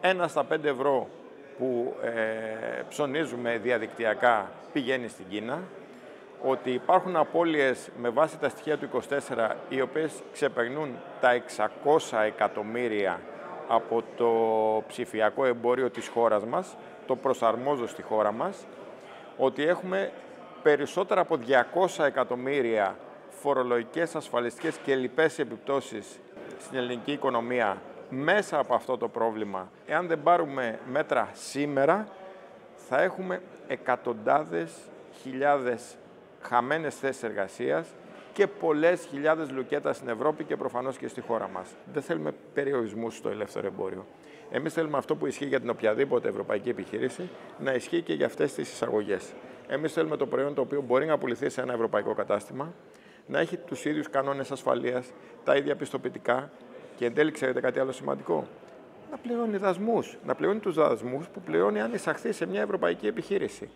1 στα 5 ευρώ που ψωνίζουμε διαδικτυακά πηγαίνει στην Κίνα, ότι υπάρχουν απώλειες με βάση τα στοιχεία του 24, οι οποίες ξεπερνούν τα 600 εκατομμύρια από το ψηφιακό εμπόριο της χώρας μας, το προσαρμόζω στη χώρα μας, ότι έχουμε περισσότερα από 200 εκατομμύρια φορολογικές, ασφαλιστικές και λοιπές επιπτώσεις στην ελληνική οικονομία μέσα από αυτό το πρόβλημα. Εάν δεν πάρουμε μέτρα σήμερα, θα έχουμε εκατοντάδες χιλιάδες χαμένες θέσεις εργασίας και πολλές χιλιάδες λουκέτα στην Ευρώπη και προφανώς και στη χώρα μας. Δεν θέλουμε περιορισμούς στο ελεύθερο εμπόριο. Εμείς θέλουμε αυτό που ισχύει για την οποιαδήποτε ευρωπαϊκή επιχείρηση να ισχύει και για αυτές τις εισαγωγές. Εμείς θέλουμε το προϊόν το οποίο μπορεί να πουληθεί σε ένα ευρωπαϊκό κατάστημα, να έχει τους ίδιους κανόνες ασφαλείας, τα ίδια πιστοποιητικά και εν τέλει, ξέρετε κάτι άλλο σημαντικό, να πληρώνει δασμούς. Να πληρώνει τους δασμούς που πληρώνει αν εισαχθεί σε μια ευρωπαϊκή επιχείρηση.